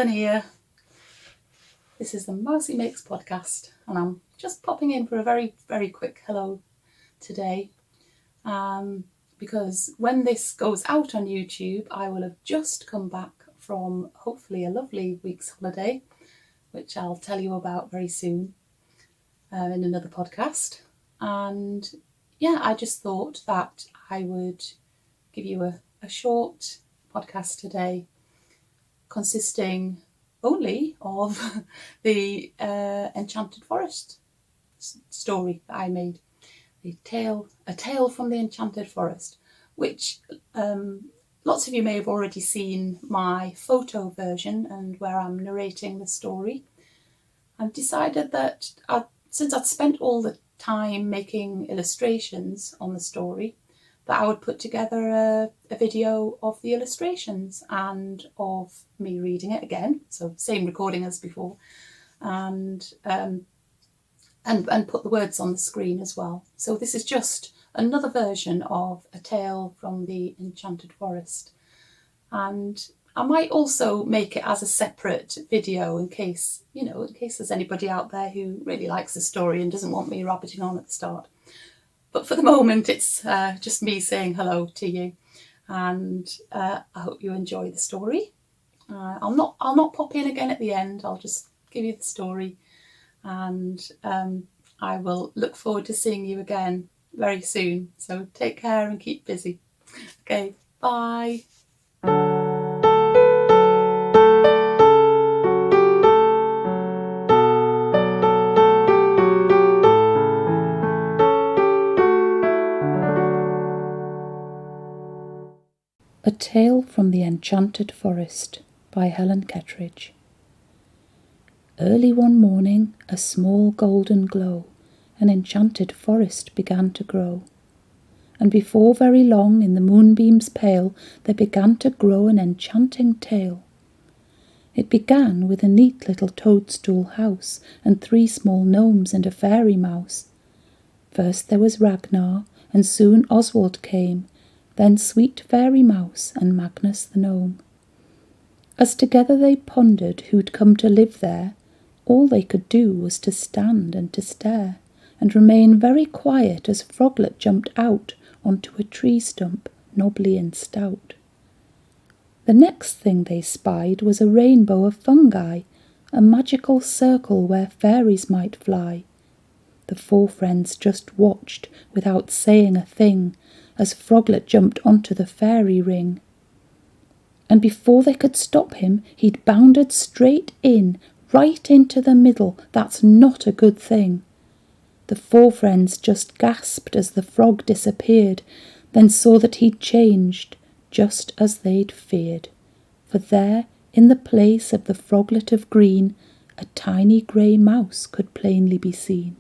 Helen here. This is the Mousy Makes podcast, and I'm just popping in for a very, very quick hello today. Because when this goes out on YouTube, I will have just come back from hopefully a lovely week's holiday, which I'll tell you about very soon in another podcast. And yeah, I just thought that I would give you a short podcast today consisting only of the Enchanted Forest story that I made. A tale from the Enchanted Forest, which lots of you may have already seen my photo version and where I'm narrating the story. I've decided that since I'd spent all the time making illustrations on the story, that I would put together a video of the illustrations and of me reading it again, so same recording as before, and put the words on the screen as well. So this is just another version of A Tale from the Enchanted Forest. And I might also make it as a separate video in case there's anybody out there who really likes the story and doesn't want me rabbiting on at the start. But for the moment, it's just me saying hello to you, and I hope you enjoy the story. I'll not pop in again at the end. I'll just give you the story, and I will look forward to seeing you again very soon. So take care and keep busy. Okay, bye. A Tale from the Enchanted Forest by Helen Kettridge. Early one morning, a small golden glow, an enchanted forest began to grow. And before very long, in the moonbeams pale, there began to grow an enchanting tale. It began with a neat little toadstool house, and 3 small gnomes and a fairy mouse. First there was Ragnar, and soon Oswald came, then sweet fairy mouse and Magnus the gnome. As together they pondered who'd come to live there, all they could do was to stand and to stare, and remain very quiet as Froglet jumped out onto a tree stump, knobbly and stout. The next thing they spied was a rainbow of fungi, a magical circle where fairies might fly. The 4 friends just watched without saying a thing, as Froglet jumped onto the fairy ring. And before they could stop him, he'd bounded straight in, right into the middle. That's not a good thing. The 4 friends just gasped as the frog disappeared, then saw that he'd changed, just as they'd feared. For there, in the place of the Froglet of green, a tiny grey mouse could plainly be seen.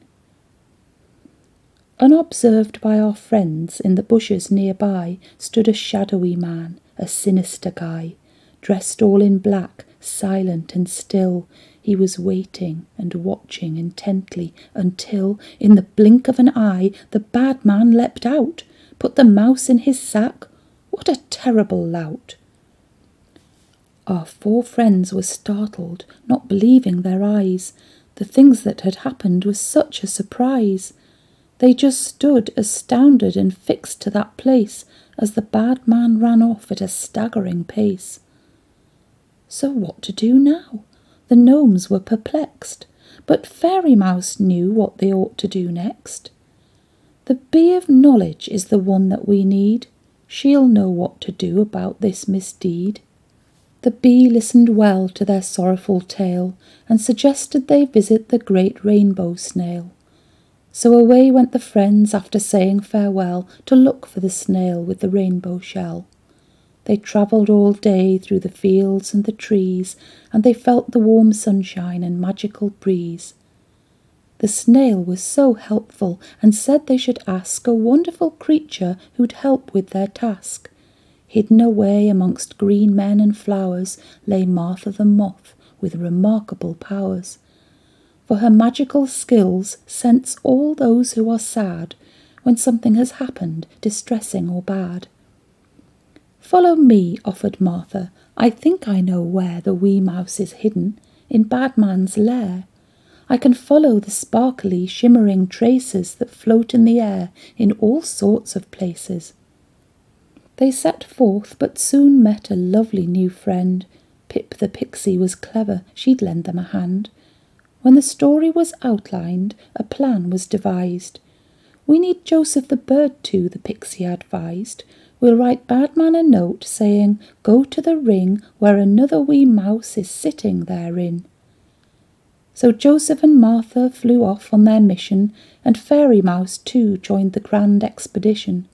Unobserved by our friends, in the bushes nearby stood a shadowy man, a sinister guy. Dressed all in black, silent and still, he was waiting and watching intently until, in the blink of an eye, the bad man leapt out, put the mouse in his sack. What a terrible lout! Our 4 friends were startled, not believing their eyes. The things that had happened was such a surprise. They just stood astounded and fixed to that place as the bad man ran off at a staggering pace. So what to do now? The gnomes were perplexed, but Fairy Mouse knew what they ought to do next. The bee of knowledge is the one that we need. She'll know what to do about this misdeed. The bee listened well to their sorrowful tale and suggested they visit the great rainbow snail. So away went the friends after saying farewell to look for the snail with the rainbow shell. They travelled all day through the fields and the trees, and they felt the warm sunshine and magical breeze. The snail was so helpful and said they should ask a wonderful creature who'd help with their task. Hidden away amongst green men and flowers lay Martha the moth with remarkable powers. For her magical skills sense all those who are sad when something has happened, distressing or bad. "Follow me," offered Martha. I think I know where the wee mouse is hidden, in Badman's lair. I can follow the sparkly, shimmering traces that float in the air in all sorts of places. They set forth, but soon met a lovely new friend. Pip the pixie was clever, she'd lend them a hand. When the story was outlined, a plan was devised. We need Joseph the bird too, the pixie advised. We'll write Badman a note saying, go to the ring where another wee mouse is sitting therein. So Joseph and Martha flew off on their mission, and Fairy Mouse too joined the grand expedition.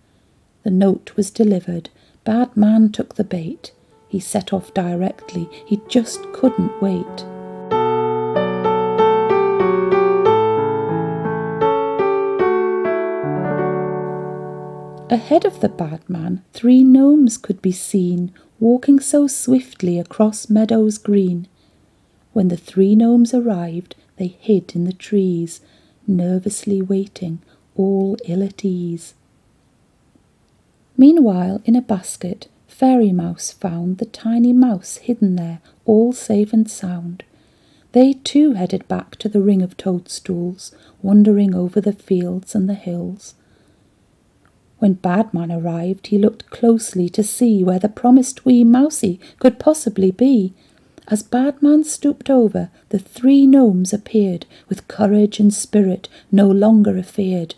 The note was delivered. Badman took the bait. He set off directly. He just couldn't wait. Ahead of the Badman, 3 gnomes could be seen, walking so swiftly across meadows green. When the 3 gnomes arrived, they hid in the trees, nervously waiting, all ill at ease. Meanwhile, in a basket, Fairy Mouse found the tiny mouse hidden there, all safe and sound. They too headed back to the ring of toadstools, wandering over the fields and the hills. When Badman arrived, he looked closely to see where the promised wee mousie could possibly be. As Badman stooped over, the 3 gnomes appeared, with courage and spirit, no longer afeared.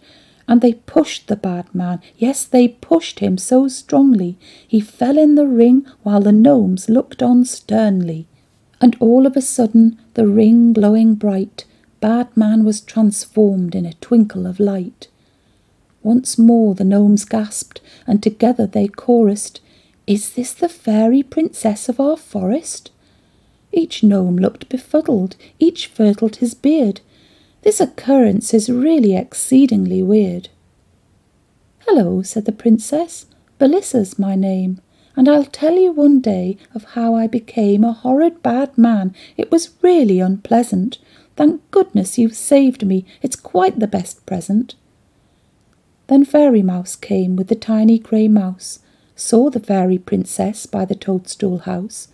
And they pushed the Badman, yes, they pushed him so strongly, he fell in the ring while the gnomes looked on sternly. And all of a sudden, the ring glowing bright, Badman was transformed in a twinkle of light. Once more the gnomes gasped, and together they chorused, "Is this the fairy princess of our forest?" Each gnome looked befuddled, each furtled his beard. This occurrence is really exceedingly weird. "Hello," said the princess, "Belissa's my name, and I'll tell you one day of how I became a horrid bad man. It was really unpleasant. Thank goodness you've saved me, it's quite the best present." Then Fairy Mouse came with the tiny grey mouse, saw the fairy princess by the toadstool house.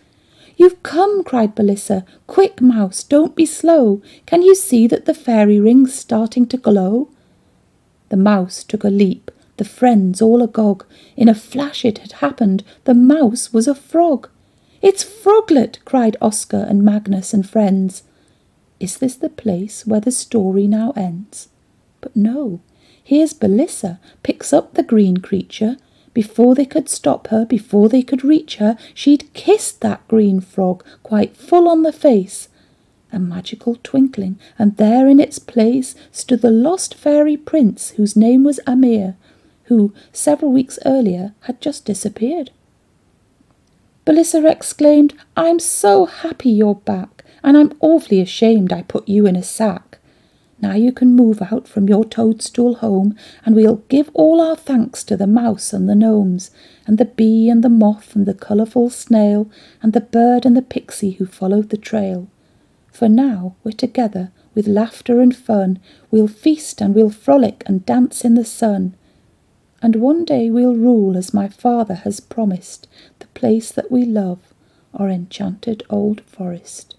"You've come," cried Belissa. "Quick, Mouse, don't be slow. Can you see that the fairy ring's starting to glow?" The mouse took a leap, the friends all agog. In a flash it had happened, the mouse was a frog. "It's Froglet!" cried Oscar and Magnus and friends. Is this the place where the story now ends? But no. Here's Belissa, picks up the green creature. Before they could stop her, before they could reach her, she'd kissed that green frog quite full on the face. A magical twinkling, and there in its place stood the lost fairy prince whose name was Amir, who, several weeks earlier, had just disappeared. Belissa exclaimed, "I'm so happy you're back, and I'm awfully ashamed I put you in a sack. Now you can move out from your toadstool home, and we'll give all our thanks to the mouse and the gnomes, and the bee and the moth and the colourful snail, and the bird and the pixie who followed the trail. For now we're together with laughter and fun, we'll feast and we'll frolic and dance in the sun. And one day we'll rule as my father has promised, the place that we love, our enchanted old forest."